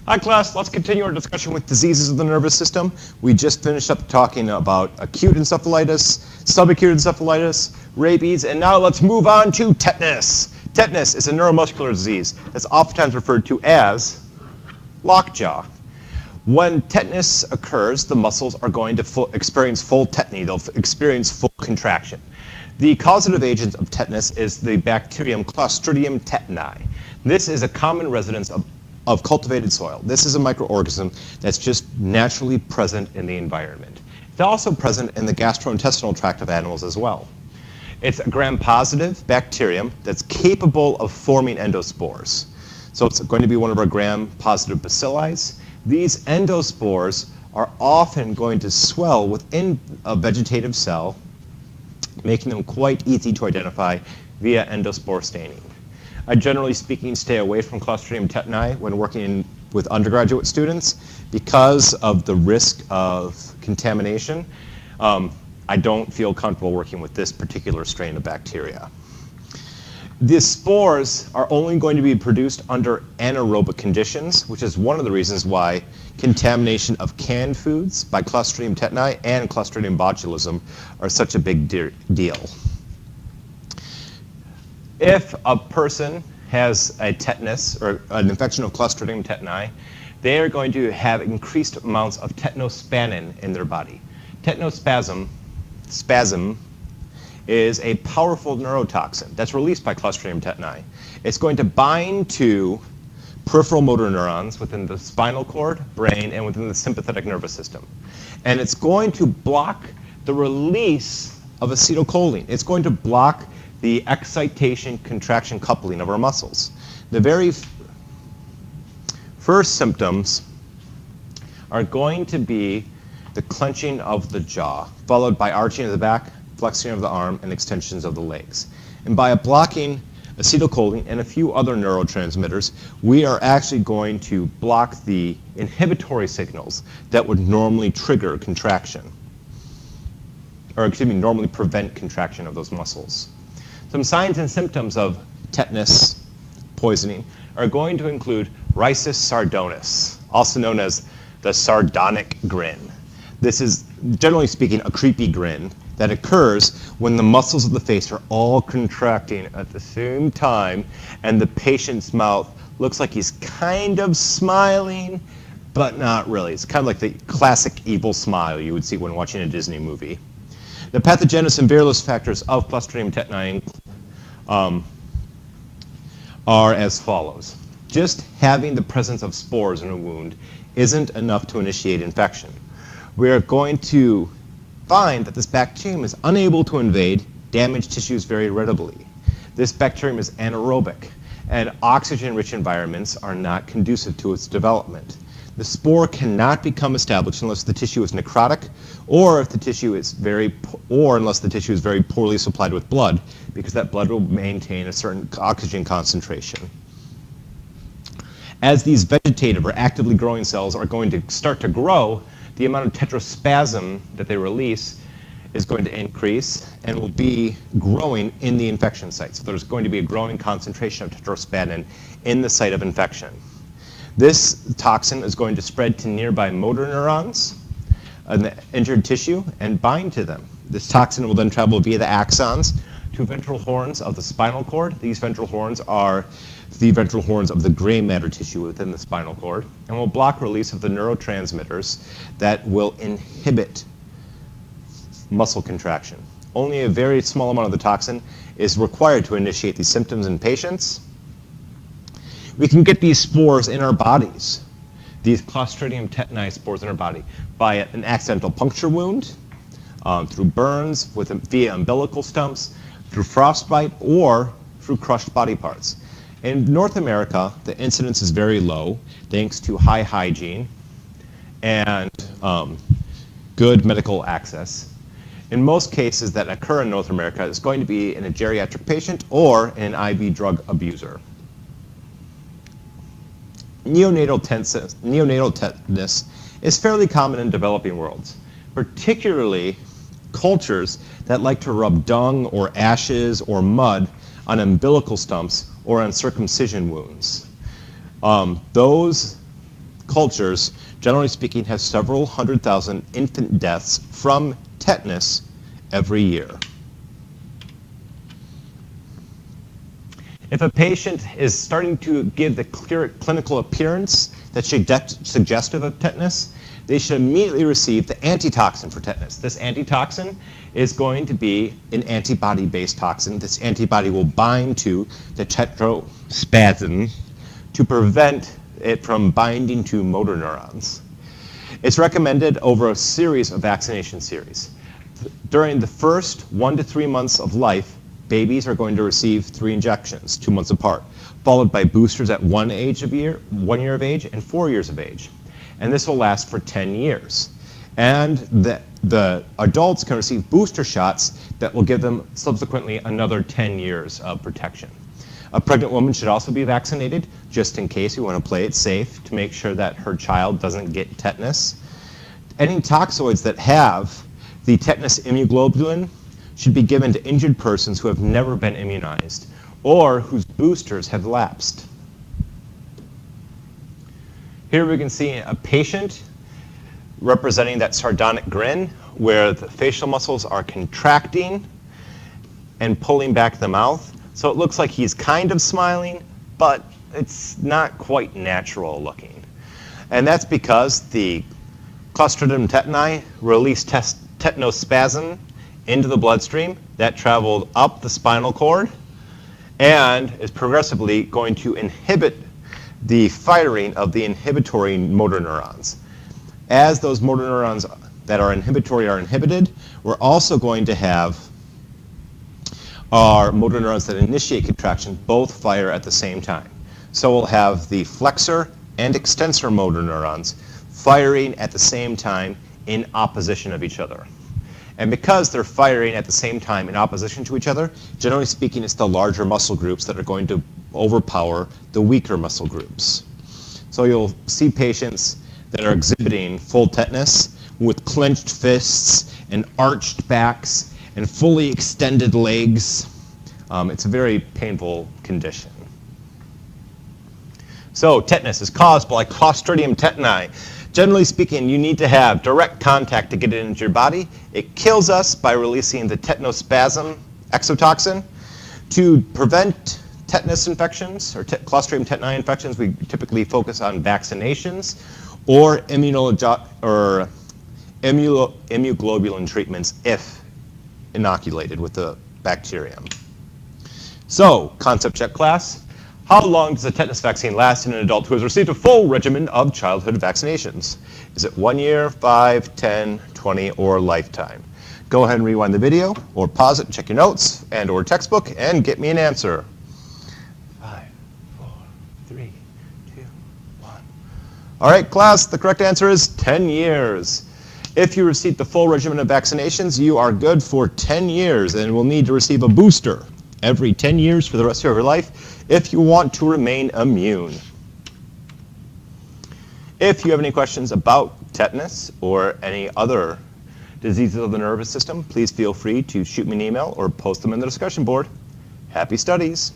Hi class, let's continue our discussion with diseases of the nervous system. We just finished up talking about acute encephalitis, subacute encephalitis, rabies, and now let's move on to tetanus. Tetanus is a neuromuscular disease that's oftentimes referred to as lockjaw. When tetanus occurs, the muscles are going to experience full tetany. They'll experience full contraction. The causative agent of tetanus is the bacterium Clostridium tetani. This is a common residence of cultivated soil. This is a microorganism that's just naturally present in the environment. It's also present in the gastrointestinal tract of animals as well. It's a gram-positive bacterium that's capable of forming endospores. So it's going to be one of our gram-positive bacilli. These endospores are often going to swell within a vegetative cell, making them quite easy to identify via endospore staining. I generally speaking stay away from Clostridium tetani when working with undergraduate students because of the risk of contamination. I don't feel comfortable working with this particular strain of bacteria. The spores are only going to be produced under anaerobic conditions, which is one of the reasons why contamination of canned foods by Clostridium tetani and Clostridium botulism are such a big deal. If a person has a tetanus or an infection of Clostridium tetani, they are going to have increased amounts of tetanospasmin in their body. Tetanospasmin is a powerful neurotoxin that's released by Clostridium tetani. It's going to bind to peripheral motor neurons within the spinal cord, brain, and within the sympathetic nervous system. And it's going to block the release of acetylcholine. It's going to block the excitation-contraction coupling of our muscles. The very first symptoms are going to be the clenching of the jaw, followed by arching of the back, flexing of the arm, and extensions of the legs. And by blocking acetylcholine and a few other neurotransmitters, we are actually going to block the inhibitory signals that would normally trigger contraction, or excuse me, normally prevent contraction of those muscles. Some signs and symptoms of tetanus poisoning are going to include Risus sardonicus, also known as the sardonic grin. This is, generally speaking, a creepy grin that occurs when the muscles of the face are all contracting at the same time and the patient's mouth looks like he's kind of smiling, but not really. It's kind of like the classic evil smile you would see when watching a Disney movie. The pathogenesis and virulence factors of Clostridium tetani are as follows. Just having the presence of spores in a wound isn't enough to initiate infection. We are going to find that this bacterium is unable to invade damaged tissues very readily. This bacterium is anaerobic, and oxygen-rich environments are not conducive to its development. The spore cannot become established unless the tissue is necrotic, or if the tissue is unless the tissue is very poorly supplied with blood, because that blood will maintain a certain oxygen concentration. As these vegetative or actively growing cells are going to start to grow, the amount of tetraspasm that they release is going to increase and will be growing in the infection site. So there's going to be a growing concentration of tetraspasmin in the site of infection. This toxin is going to spread to nearby motor neurons in the injured tissue and bind to them. This toxin will then travel via the axons to ventral horns of the spinal cord. These ventral horns are the ventral horns of the gray matter tissue within the spinal cord, and will block release of the neurotransmitters that will inhibit muscle contraction. Only a very small amount of the toxin is required to initiate these symptoms in patients. We can get these spores in our bodies, these Clostridium tetani spores in our body, by an accidental puncture wound, through burns via umbilical stumps, through frostbite, or through crushed body parts. In North America, the incidence is very low thanks to high hygiene and good medical access. In most cases that occur in North America, it's going to be in a geriatric patient or an IV drug abuser. Neonatal tetanus is fairly common in developing worlds, particularly cultures that like to rub dung or ashes or mud on umbilical stumps or on circumcision wounds. Those cultures, generally speaking, have several 100,000 infant deaths from tetanus every year. If a patient is starting to give the clear clinical appearance that's suggestive of tetanus, they should immediately receive the antitoxin for tetanus. This antitoxin is going to be an antibody-based toxin. This antibody will bind to the tetanospasmin to prevent it from binding to motor neurons. It's recommended over a series of vaccination series. During the first 1 to 3 months of life, babies are going to receive 3 injections, 2 months apart, followed by boosters at 1 year of age and 4 years of age. And this will last for 10 years. And the adults can receive booster shots that will give them subsequently another 10 years of protection. A pregnant woman should also be vaccinated, just in case. We want to play it safe to make sure that her child doesn't get tetanus. Any toxoids that have the tetanus immunoglobulin should be given to injured persons who have never been immunized or whose boosters have lapsed. Here we can see a patient representing that sardonic grin where the facial muscles are contracting and pulling back the mouth. So it looks like he's kind of smiling, but it's not quite natural looking. And that's because the Clostridium tetani released tetanospasmin into the bloodstream that traveled up the spinal cord and is progressively going to inhibit the firing of the inhibitory motor neurons. As those motor neurons that are inhibitory are inhibited, we're also going to have our motor neurons that initiate contraction both fire at the same time. So we'll have the flexor and extensor motor neurons firing at the same time in opposition of each other. And because they're firing at the same time in opposition to each other, generally speaking, it's the larger muscle groups that are going to overpower the weaker muscle groups. So you'll see patients that are exhibiting full tetanus with clenched fists and arched backs and fully extended legs. It's a very painful condition. So tetanus is caused by Clostridium tetani. Generally speaking, you need to have direct contact to get it into your body. It kills us by releasing the tetanospasmin exotoxin. To prevent tetanus infections or Clostridium tetani infections, we typically focus on vaccinations or immunoglobulin treatments if inoculated with the bacterium. So, concept check class. How long does a tetanus vaccine last in an adult who has received a full regimen of childhood vaccinations? Is it 1 year, 5, 10, 20, or lifetime? Go ahead and rewind the video, or pause it and check your notes and or textbook, and get me an answer. 5, 4, 3, 2, 1. All right, class, the correct answer is 10 years. If you received the full regimen of vaccinations, you are good for 10 years and will need to receive a booster every 10 years for the rest of your life if you want to remain immune. If you have any questions about tetanus or any other diseases of the nervous system, please feel free to shoot me an email or post them in the discussion board. Happy studies.